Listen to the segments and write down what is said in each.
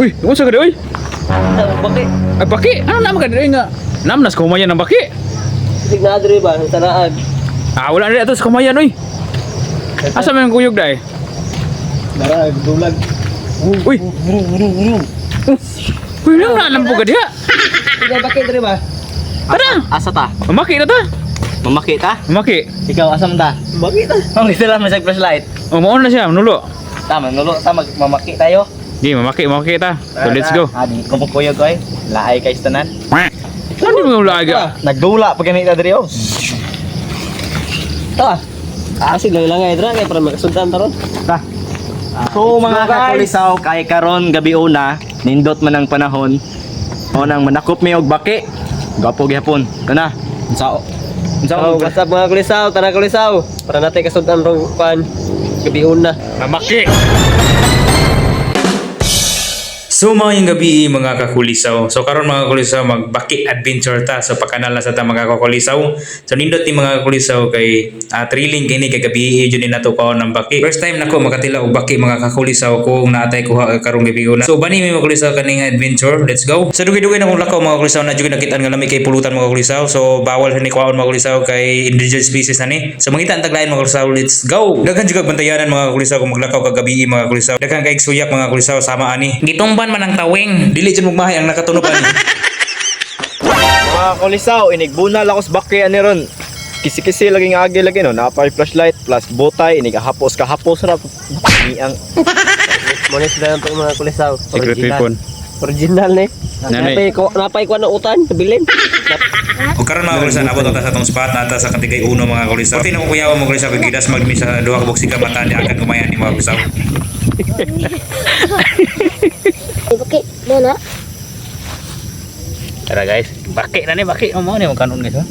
Uy, unsa ka di oy? Baki. Ay baki, ano naman ka di nga? Namnas kumayan ng baki. Sig na diri ba sa naag. Ah, wala na ato sa kumayan oy. Asa man ang kuyog dai? Naag dulag. Uy. Uy, na alam po ka diha. Sige baki diri ba? Tara. Asa ta? Mamaki na ta. Mamaki ta? Mamaki. Ikaw asam ta? Mamaki ta. Ang isa lang masag flashlight. Oh, mauna na siya, nulo. Tama, nulo ta mamaki tayo. Di, mamaki ta. So let's go. Adi, kumpukuyo ko ay. Laay kay tanan. Ano di mo laga? Nagdula pag ganito diri oh. Ta. Asig lang ay dra kay para makasundan taron. Ta. So mga kakulisaw kay karon gabi una, nindot man ang panahon. O nang manakop mi og baki. Gapo gyapon. Kana. Unsao? Unsao? Basta mga kulisaw, tara kulisaw. Para natin kasundan rong pan gabi una. Mamaki. So mga gabi mga kakulisaw. So karon mga kakulisaw magbaki adventure ta. So pakanala sa ta mga kakulisaw. So nindot ni mga kakulisaw kay thrilling kini kay gabi jud ni nato kaon ng baki. First time nako makatila og baki mga kakulisaw kung naatay ko karong gabi una. So bani mi mga kakulisaw kaning adventure. Let's go. So dugay-dugay na kung lakaw mga kakulisaw na jud nakitaan nga lami kay pulutan mga kakulisaw. So bawal sa ni kaon mga kakulisaw kay endangered species na ni. So mangita ang taglain mga kakulisaw. Let's go. Daghan jud kag bantayanan mga kakulisaw kung maglakaw kag gabi mga kakulisaw. Daghan kay suyak mga kakulisaw sama ani. Gitungban man ang tawing. Dili jud magmahay ang nakatunupan. Mga kulisaw, inigbunal ako sa baki ani ron. Kisi-kisi lagi nga agi lagi no. Napay flashlight plus botay inig kahapos ra. Ang monis lang po mga kulisaw. Secret weapon. Original ni. Nanay. Napay ko na utan, bilin. O karon mga kulisaw nabot ta sa tong spot ata sa katigay uno mga kulisaw. Pati na kuyaw mga kulisaw kay gidas magmi sa duha ka boxing mata ni akan kumayan ni mga kulisaw. Baki, mana? Tara guys, baki na ni baki mo ni kanon guys ha.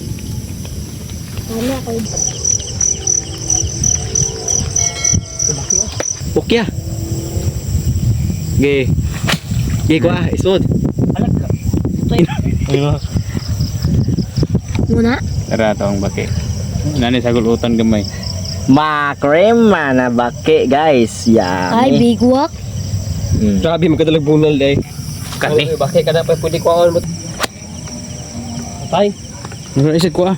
Mana ako? Pukya. Ge. Ge ko isod. Muna? Tara tong baki. Nani sagol utan gamay. Makrema na baki guys. Ay, Yummy. big walk. Grabe magkadalag bunal day. Kani. Baki kada pa pwede kuhaon mo. Patay. Ano isip ko ah.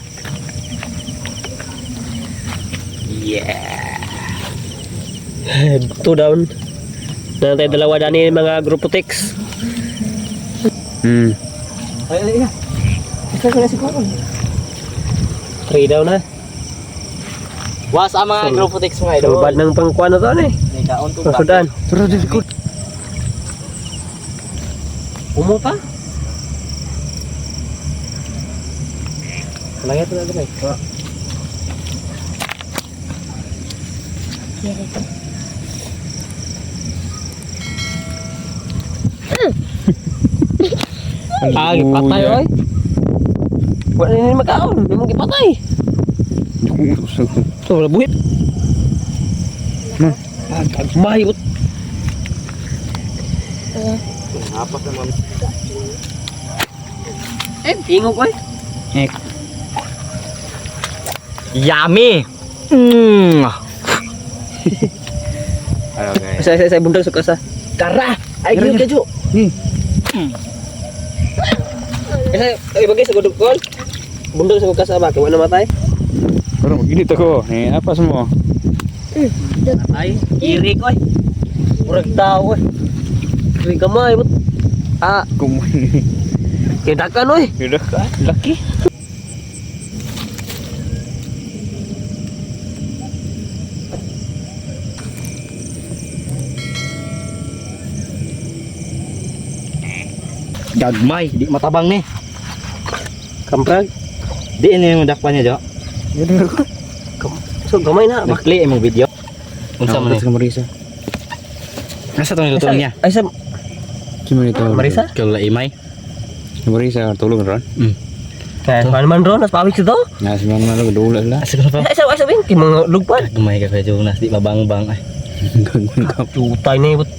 Two down. Nantay dalawa dani mga grupo text. Ay. Isa ko na si kuhaon. 3 down na. Was ang mga grupo text mga idol. Bad ng pangkuan na to ni. Nikaon to. Sudan. Tara difficult. Umupa? Langit na dito. Ah, gipatay oy. Wala ni makaon, di mo gipatay. So, wala buhit. Mahibot. Apat naman. Ingok oy. Yummy. Hello guys. Saya bundang suka sa. Kara. Ay gyud ka jo. Ay bagay sa gudog kon. Bundang sa ka sa ba kay wala matay. Pero gini to ko. Apa semua? Ay, iri ko ay. Murag tao ay. Iri kamay but. Ah, Kumay. kidakan oy. Udah laki. Gagmay, di matabang ni. Kamprag. Di ini yung dakpan niya, Jo. So, gamay na. Bakli imong video. Unsa man ni? Marisa. Asa to nilutuan niya? Ay, sa Gimana itu? Marisa? Kalau imay, Marisa tulung ron. Kaya saan man ron, nas pawik to? Nah, sebenarnya lo kedua lah. Asa ka pa? Ay, sabihin, kay mga lugpan. gamay ka kay Jonas, di mabang-bang ay. Gagawin ka. Tutay na ibot.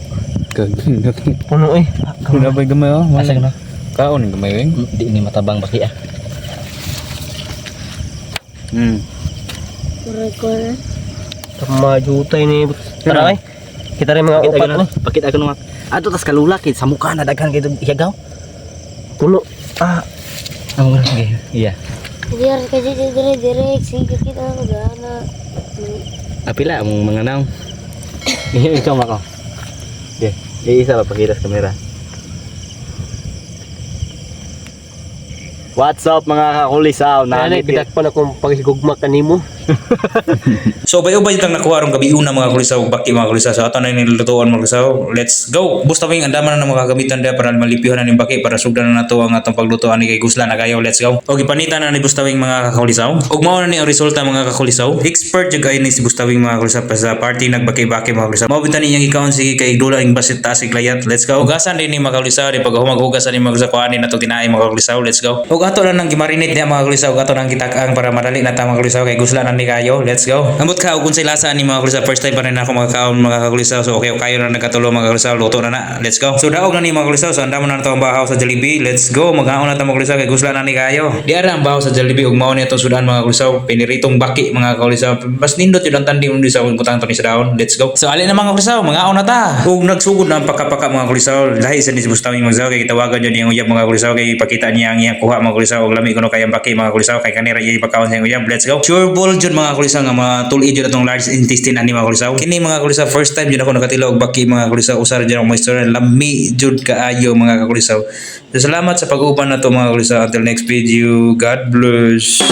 Gagawin ka. Puno eh. Kenapa gamay oh? Asa ka no? Kaon gamay weng. Di ini matabang baki ah. Kore-kore. Tama jutay na ibot. Tara ay. Kita rin mga upat ni. Pakit ako nung Ato tas kalulakid sa mukha na daghan kay iyagaw. Pulo. Ang okay. Iya. Dire ka dire sige kita ako gana. Apila ang mga naong. Ikaw mako. Okay. Iisa pa pakita sa kamera. What's up mga kakulisaw? Nanay, pidak pa na kung pagigugma kanimo. So ubay-ubay lang nakuha rong gabi una mga kulisaw baki mga kulisaw. So ato na nilutuan mga kulisaw. Let's go. Busta wing andaman na makagamitan dia para malipihan na ni baki para sugdan na nato ang atong paglutuan ni kay Gusla na kayo. Let's go. Okay, panitan na ni Busta wing mga kakulisaw. Ug mao na ni ang resulta mga kakulisaw. Expert jud kay ni si Busta wing mga kulisaw pa sa party nagbaki-baki mga kulisaw. Mao bitan niyang ikaon sige kay dula ing basit ta sig layat. Let's go. Ugasan din ni mga kulisaw di pag humag-hugasan ni mga kulisaw kuanin nato tinaay mga kulisaw. Let's go. Ug ato lang nang gimarinate niya mga kulisaw. Ato nang gitak-ang para madali na ta mga kulisaw kay Gusla na ni kayo. Let's go. Ambot ka ug unsay lasa ni mga kulisaw. First time pa rin ako makakaon mga kulisaw. So okay kayo na nagkatulo mga kulisaw. Luto na na. Let's go. So daog na ni mga kulisaw. So andam na nato ang bahaw sa Jollibee. Let's go. Maghaon na ta mga kulisaw kay Gusla na ni kayo. Di ara ang bahaw sa Jollibee ug mao ni atong sudan mga kulisaw. Piniritong baki mga kulisaw. Bas nindot yun ang tandi mo sa kutang to ni sa daon. Let's go. So ali na mga kulisaw. Maghaon na ta. Ug nagsugod na ang paka-paka mga kulisaw. Lahi sa ni Bustawing magsaw kay tawagan jud yung uyab mga kulisaw kay ipakita niya ang iyang kuha mga kulisaw ug lami kuno kay ang baki mga kulisaw kay kanira iya ipakaon sa iyang uyab. Let's go. Sure ball jud mga kulisaw nga matuli jud atong large intestine ani mga kulisaw. Kini mga kulisaw first time jud ako nakatila og baki mga kulisaw. Usar jud ang moisture lami jud kaayo mga kulisaw. So, salamat sa pag-uban na to mga kulisaw. Until next video. God bless.